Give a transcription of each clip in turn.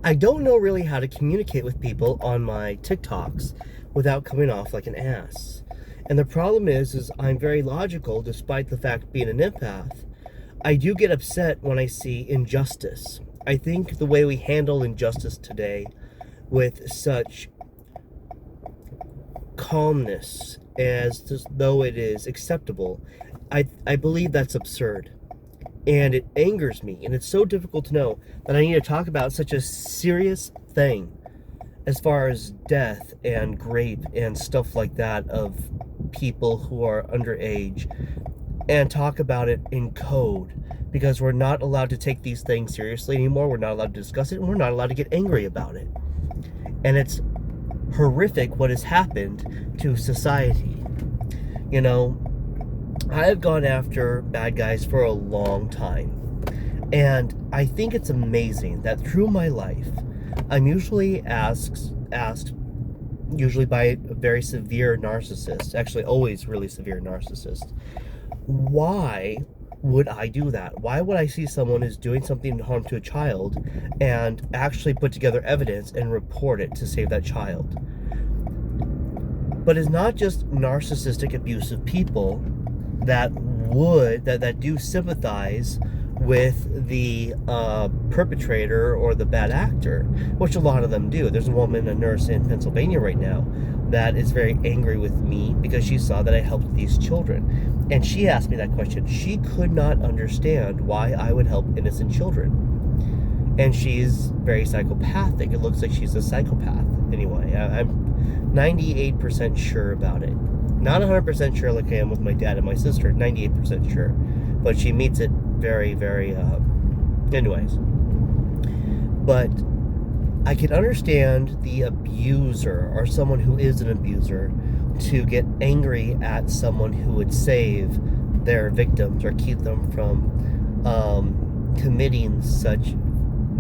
I don't know really how to communicate with people on my TikToks without coming off like an ass. And the problem is I'm very logical despite the fact being an empath. I do get upset when I see injustice. I think the way we handle injustice today with such calmness as though it is acceptable, I believe that's absurd. And it angers me, and it's so difficult to know that I need to talk about such a serious thing as far as death and rape and stuff like that of people who are underage, and talk about it in code, because we're not allowed to take these things seriously anymore. We're not allowed to discuss it, and we're not allowed to get angry about it. And it's horrific what has happened to society. You know, I have gone after bad guys for a long time. And I think it's amazing that through my life, I'm usually asked usually by a very severe narcissist, actually always really severe narcissist, why would I do that? Why would I see someone who's doing something to harm to a child and actually put together evidence and report it to save that child? But it's not just narcissistic, abusive people that do sympathize with the perpetrator or the bad actor, which a lot of them do. There's a woman, a nurse in Pennsylvania right now, that is very angry with me because she saw that I helped these children. And she asked me that question. She could not understand why I would help innocent children. And she's very psychopathic. It looks like she's a psychopath. Anyway, I'm 98% sure about it. Not 100% sure like I am with my dad and my sister, 98% sure. But she meets it very, very, anyways. But I can understand the abuser or someone who is an abuser to get angry at someone who would save their victims or keep them from committing such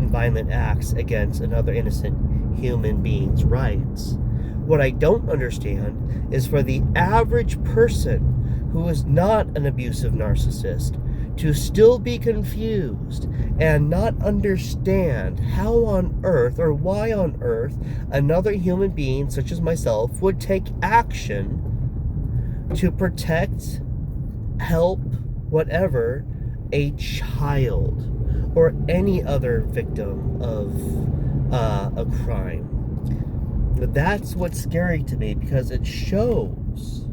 violent acts against another innocent human being's rights. What I don't understand is for the average person who is not an abusive narcissist to still be confused and not understand how on earth or why on earth another human being such as myself would take action to protect, help, whatever, a child or any other victim of a crime. That's what's scary to me, because it shows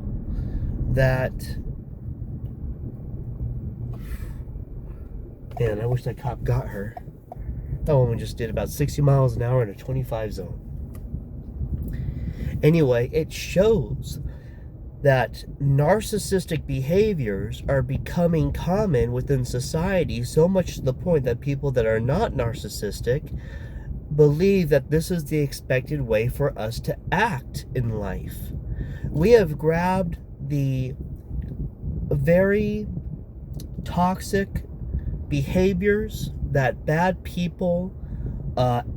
that, man, I wish that cop got her. That woman just did about 60 miles an hour in a 25 zone. Anyway, it shows that narcissistic behaviors are becoming common within society, so much to the point that people that are not narcissistic believe that this is the expected way for us to act in life. We have grabbed the very toxic behaviors that bad people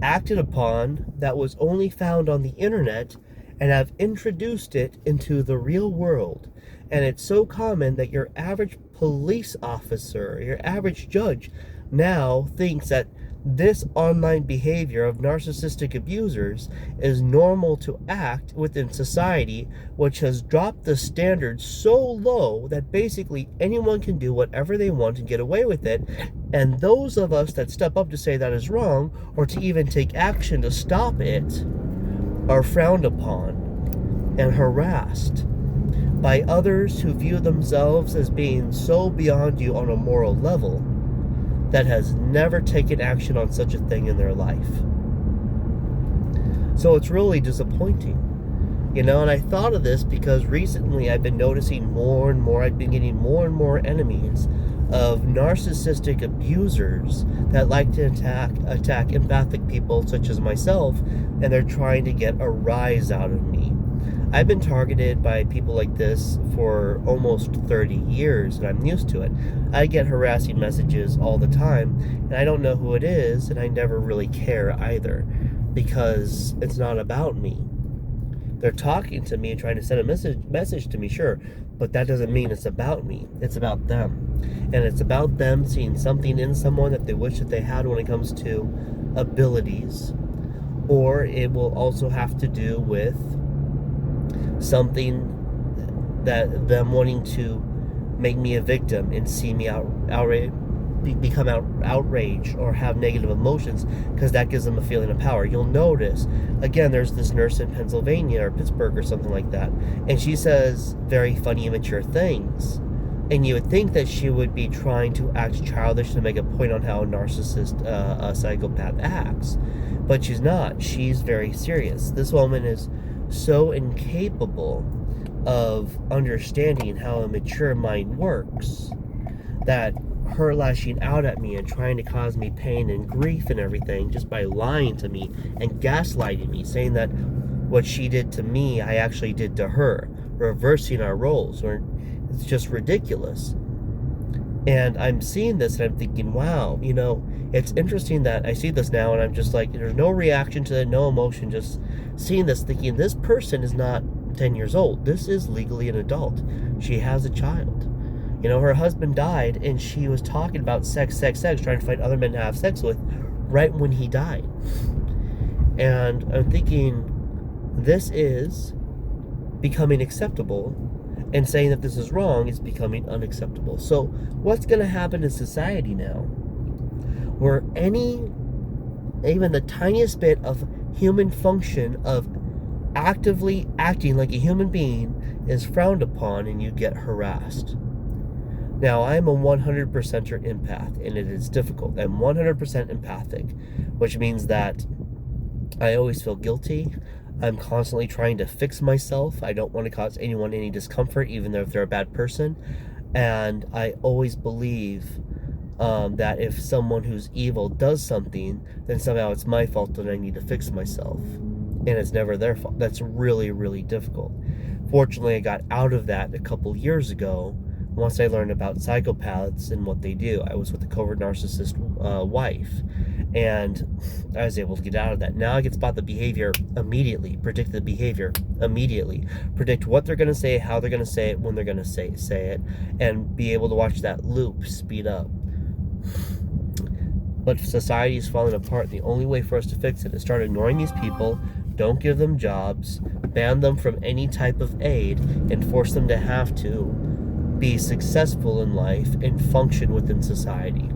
acted upon that was only found on the internet and have introduced it into the real world. And it's so common that your average police officer, your average judge now thinks that this online behavior of narcissistic abusers is normal to act within society, which has dropped the standards so low that basically anyone can do whatever they want and get away with it. And those of us that step up to say that is wrong, or to even take action to stop it, are frowned upon and harassed by others who view themselves as being so beyond you on a moral level that has never taken action on such a thing in their life. So it's really disappointing. You know, and I thought of this because recently I've been noticing more and more, I've been getting more and more enemies of narcissistic abusers that like to attack empathic people such as myself, and they're trying to get a rise out of me. I've been targeted by people like this for almost 30 years, and I'm used to it. I get harassing messages all the time, and I don't know who it is, and I never really care either, because it's not about me. They're talking to me and trying to send a message to me, sure, but that doesn't mean it's about me. It's about them. And it's about them seeing something in someone that they wish that they had when it comes to abilities or it will also have to do with something that them wanting to make me a victim and see me become outraged or have negative emotions, because that gives them a feeling of power. You'll notice, again, there's this nurse in Pennsylvania or Pittsburgh or something like that, and she says very funny, immature things. And you would think that she would be trying to act childish to make a point on how a narcissist, a psychopath acts. But she's not. She's very serious. This woman is so incapable of understanding how a mature mind works that her lashing out at me and trying to cause me pain and grief and everything just by lying to me and gaslighting me, saying that what she did to me, I actually did to her, reversing our roles, or it's just ridiculous. And I'm seeing this and I'm thinking, wow, it's interesting that I see this now and I'm just like, there's no reaction to it, no emotion, just seeing this, thinking this person is not 10 years old. This is legally an adult. She has a child. Her husband died and she was talking about sex, trying to find other men to have sex with right when he died. And I'm thinking, this is becoming acceptable, and saying that this is wrong is becoming unacceptable. So what's going to happen in society now where even the tiniest bit of human function of actively acting like a human being is frowned upon and you get harassed? Now, I'm a 100%er empath, and it is difficult. I'm 100% empathic, which means that I always feel guilty. I'm constantly trying to fix myself. I don't want to cause anyone any discomfort, even though if they're a bad person. And I always believe that if someone who's evil does something, then somehow it's my fault and I need to fix myself. And it's never their fault. That's really, really difficult. Fortunately, I got out of that a couple years ago once I learned about psychopaths and what they do. I was with a covert narcissist wife, and I was able to get out of that. Now I can spot the behavior immediately, predict the behavior immediately, predict what they're going to say, how they're going to say it, when they're going to say it, and be able to watch that loop speed up. But society is falling apart. The only way for us to fix it is start ignoring these people, don't give them jobs, ban them from any type of aid, and force them to have to be successful in life and function within society.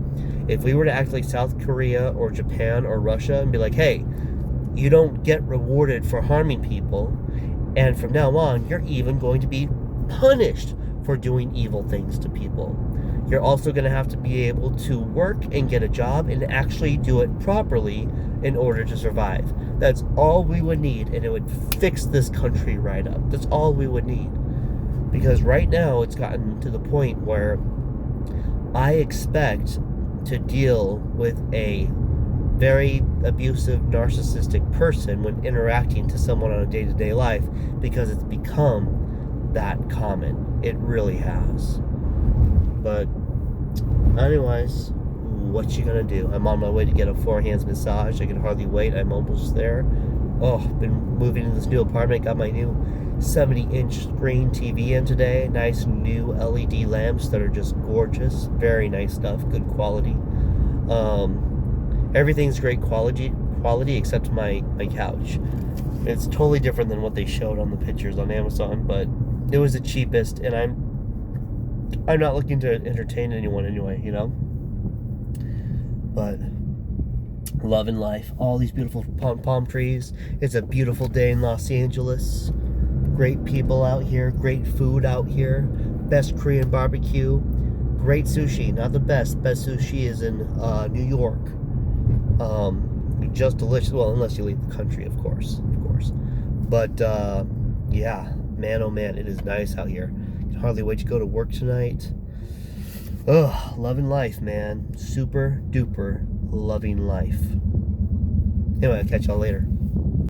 If we were to act like South Korea or Japan or Russia and be like, hey, you don't get rewarded for harming people, and from now on, you're even going to be punished for doing evil things to people. You're also going to have to be able to work and get a job and actually do it properly in order to survive. That's all we would need, and it would fix this country right up. That's all we would need. Because right now it's gotten to the point where I expect to deal with a very abusive, narcissistic person when interacting to someone on a day-to-day life, because it's become that common. It really has. But anyways, what you gonna do? I'm on my way to get a 4-hands massage. I can hardly wait. I'm almost there. Oh, been moving into this new apartment. Got my new 70-inch screen TV in today. Nice new LED lamps that are just gorgeous. Very nice stuff. Good quality. Everything's great quality except my couch. It's totally different than what they showed on the pictures on Amazon, but it was the cheapest, and I'm not looking to entertain anyone anyway, But loving life. All these beautiful palm trees. It's a beautiful day in Los Angeles. Great people out here. Great food out here. Best Korean barbecue. Great sushi. Not the best. Best sushi is in New York. Just delicious. Well, unless you leave the country, of course. But yeah, man, oh man, it is nice out here. Can hardly wait to go to work tonight. Ugh, loving life, man. Super duper loving life. Anyway, I'll catch y'all later.